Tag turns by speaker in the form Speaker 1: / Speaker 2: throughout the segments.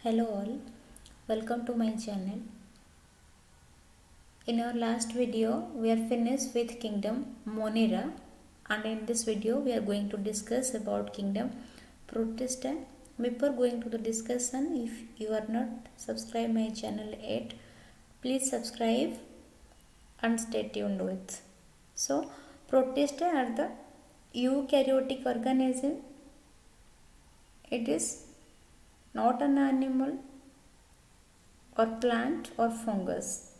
Speaker 1: Hello all, welcome to my channel. In our last video, we are finished with kingdom Monera, and in this video we are going to discuss about kingdom Protesta. Before going to the discussion, if you are not subscribed my channel yet, please subscribe and stay tuned with. So, Protista are the eukaryotic organism. It is not an animal or plant or fungus.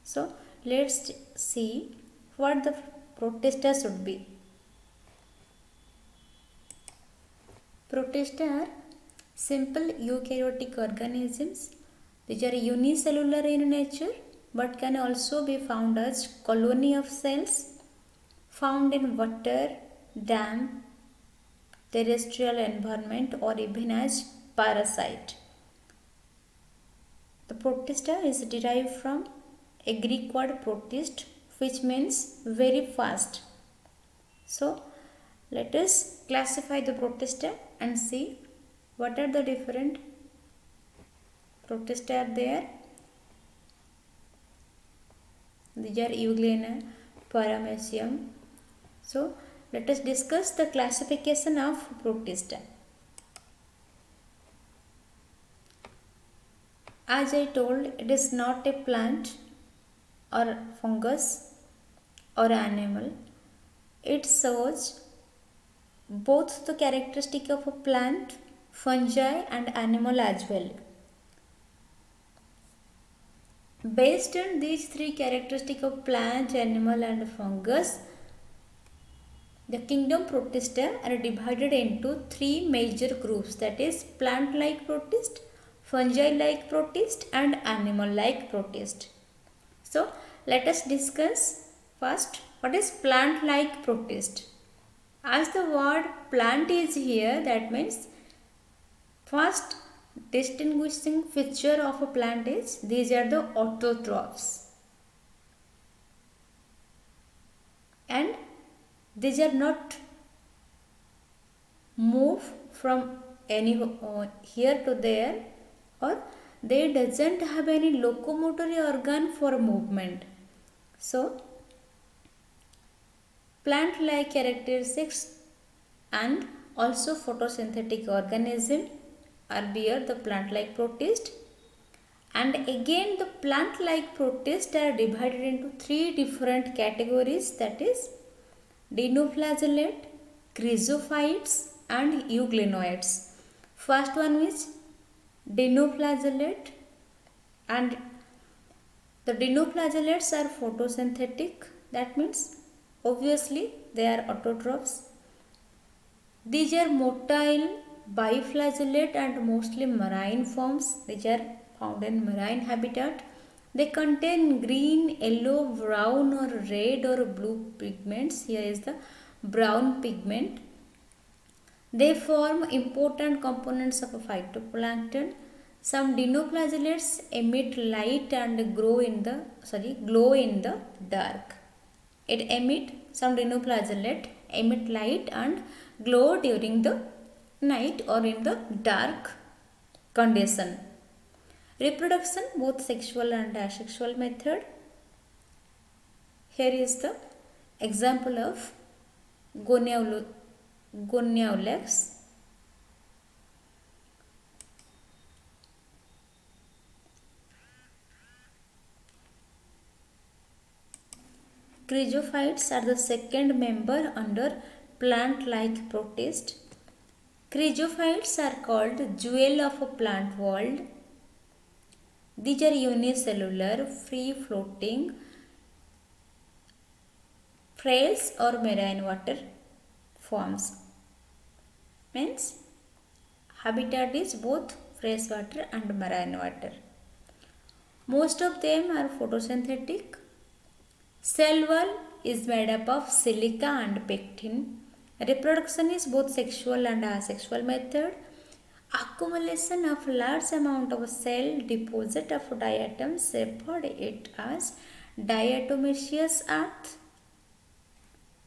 Speaker 1: So let's see what the Protista should be. Protista are simple eukaryotic organisms. These are unicellular in nature but can also be found as colony of cells found in water, damp, terrestrial environment or even as parasite. The Protista is derived from a Greek word protist, which means very fast. So let us classify the Protista and see what are the different Protista are there. These are Euglena, Paramecium. So let us discuss the classification of Protista. As I told, it is not a plant or fungus or animal. It shows both the characteristic of a plant, fungi and animal as well. Based on these three characteristics of plant, animal and fungus, the kingdom Protista are divided into three major groups, that is plant-like protist, fungi-like protist and animal-like protist. So let us discuss first what is plant-like protist. As the word plant is here, that means first distinguishing feature of a plant is these are the autotrophs, and these are not move from any here to there, or they doesn't have any locomotory organ for movement. So plant-like characteristics and also photosynthetic organism are bear the plant-like protist. And again the plant-like protist are divided into three different categories, that is dinoflagellate, chrysophytes and euglenoids. First one is dinoflagellate, and the dinoflagellates are photosynthetic, that means obviously they are autotrophs. These are motile, biflagellate and mostly marine forms. These are found in marine habitat. They contain green, yellow, brown or red or blue pigments. Here is the brown pigment. They form important components of a phytoplankton. Some dinoflagellates emit light and glow in the dark. Some dinoflagellate emit light and glow during the night or in the dark condition. Reproduction, both sexual and asexual method. Here is the example of Goniaulex. Chrysophytes are the second member under plant-like protist. Chrysophytes are called jewel of a plant world. These are unicellular, free-floating, fresh or marine water forms. Means habitat is both fresh water and marine water. Most of them are photosynthetic. Cell wall is made up of silica and pectin. Reproduction is both sexual and asexual method. Accumulation of large amount of cell deposit of diatoms referred it as diatomaceous earth.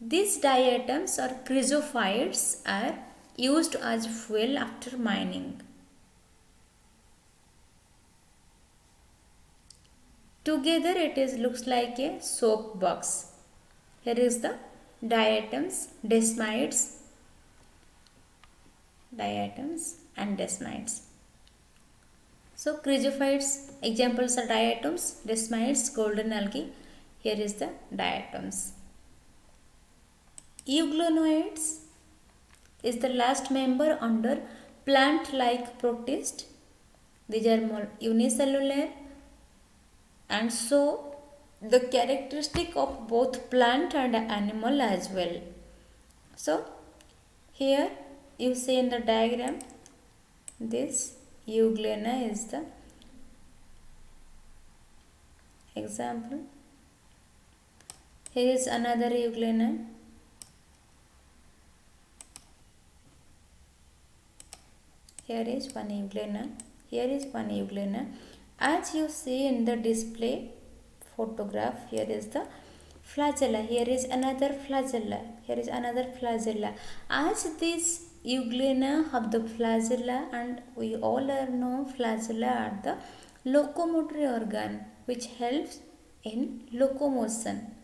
Speaker 1: These diatoms or chrysophytes are used as fuel after mining. Together it is looks like a soap box. Here is the diatoms, and desmides. So chrysophytes examples are diatoms, desmides, golden algae. Here is the diatoms. Euglenoids is the last member under plant-like protist. These are more unicellular, and so the characteristic of both plant and animal as well. So here you see in the diagram, this euglena is the example. Here is another euglena. Here is one euglena. Here is one euglena. As you see in the display photograph, here is the flagella. Here is another flagella. Here is another flagella. As these euglena have the flagella, and we all know flagella are the locomotory organ which helps in locomotion.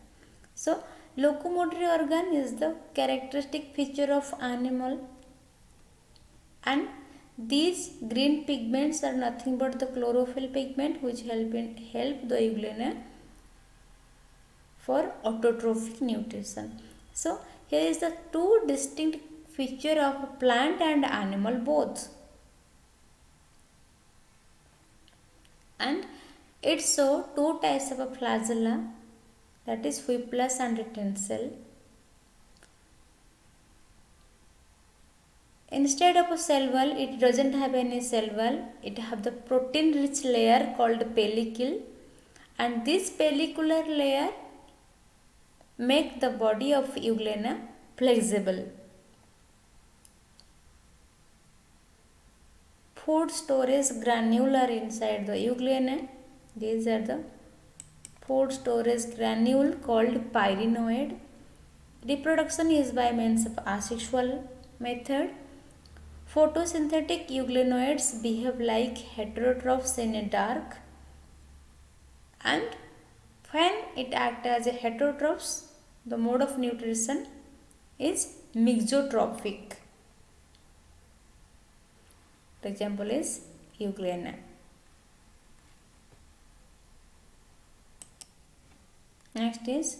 Speaker 1: So locomotory organ is the characteristic feature of animal, and these green pigments are nothing but the chlorophyll pigment which help the euglena for autotrophic nutrition. So here is the two distinct feature of plant and animal both, and it show two types of a flagella, that is whiplash and tensile. Instead of a cell wall, it doesn't have any cell wall. It have the protein rich layer called pellicle, and this pellicular layer make the body of euglena flexible. Food storage granule are inside the euglena. These are the food storage granule called pyrenoid. Reproduction is by means of asexual method. Photosynthetic euglenoids behave like heterotrophs in a dark, and when it acts as a heterotrophs, the mode of nutrition is mixotrophic. The example is euglena. Next is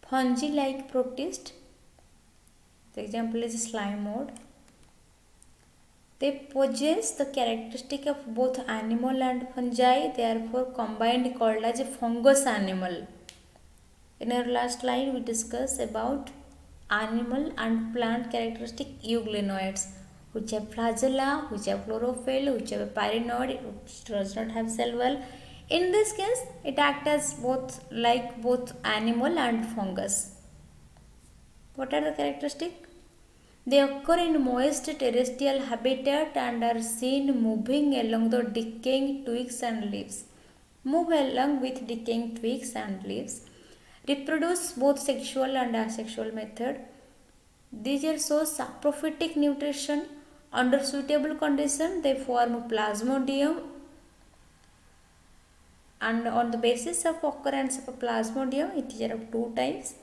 Speaker 1: fungi-like protist. The example is slime mold. They possess the characteristic of both animal and fungi, therefore combined called as a fungus animal. In our last slide we discussed about animal and plant characteristic euglenoids, which have flagella, which have chlorophyll, which have a pyrenoid, which does not have cell wall. In this case, it acts as both animal and fungus. What are the characteristics? They occur in moist terrestrial habitat and are seen moving along the decaying twigs and leaves. Move along with decaying twigs and leaves. Reproduce both sexual and asexual method. These are so saprophytic nutrition. Under suitable condition, they form plasmodium, and on the basis of occurrence of a plasmodium, it is of two types,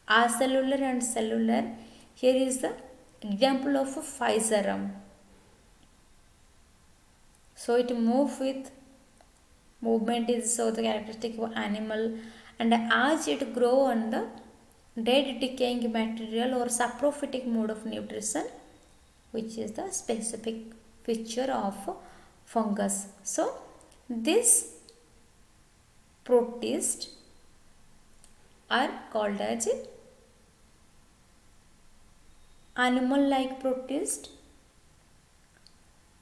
Speaker 1: acellular and cellular. Here is the example of a physarum. So it moves with movement is so the characteristic of animal, and as it grow on the dead decaying material or saprophytic mode of nutrition, which is the specific feature of fungus. So this protists are called as animal like protist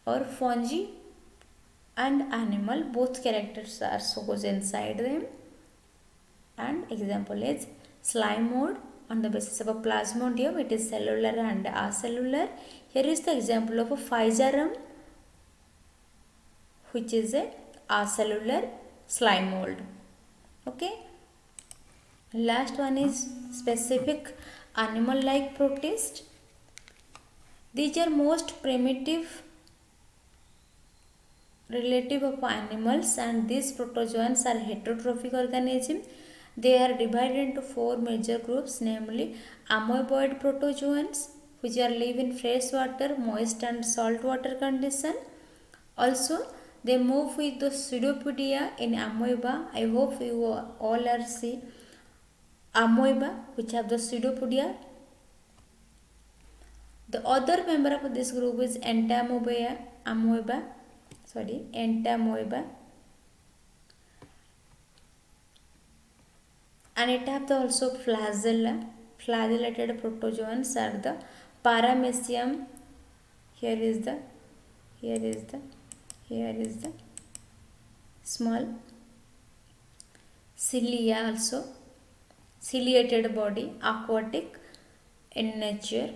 Speaker 1: or fungi and animal, both characters are shown inside them. And example is slime mold. On the basis of a plasmodium, it is cellular and acellular. Here is the example of a physarum, which is a acellular slime mold. Okay. Last one is specific animal like protist. These are most primitive relative of animals, and these protozoans are heterotrophic organisms. They are divided into four major groups, namely amoeboid protozoans, which are live in fresh water, moist and salt water condition. Also, they move with the pseudopodia in amoeba. I hope you all are see amoeba which have the pseudopodia. The other member of this group is entamoeba, and it have the also flagella. Flagellated protozoans are the paramecium. Here is the, here is the, here is the small cilia also, ciliated body, aquatic in nature.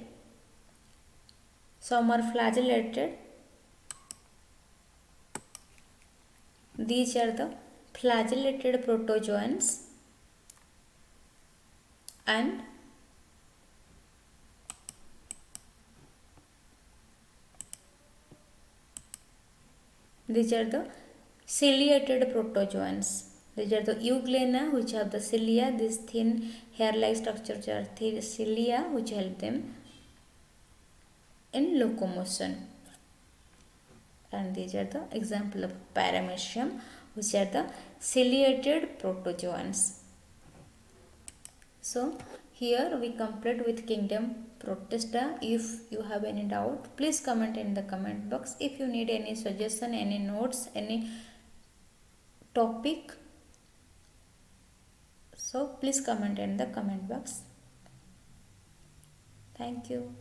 Speaker 1: Some are flagellated. These are the flagellated protozoans, and these are the ciliated protozoans. These are the euglena which have the cilia. These thin hair-like structures are thin cilia which help them in locomotion. And these are the example of paramecium, which are the ciliated protozoans. So here we complete with kingdom Protista. If you have any doubt, please comment in the comment box. If you need any suggestion, any notes, any topic, so please comment in the comment box. Thank you.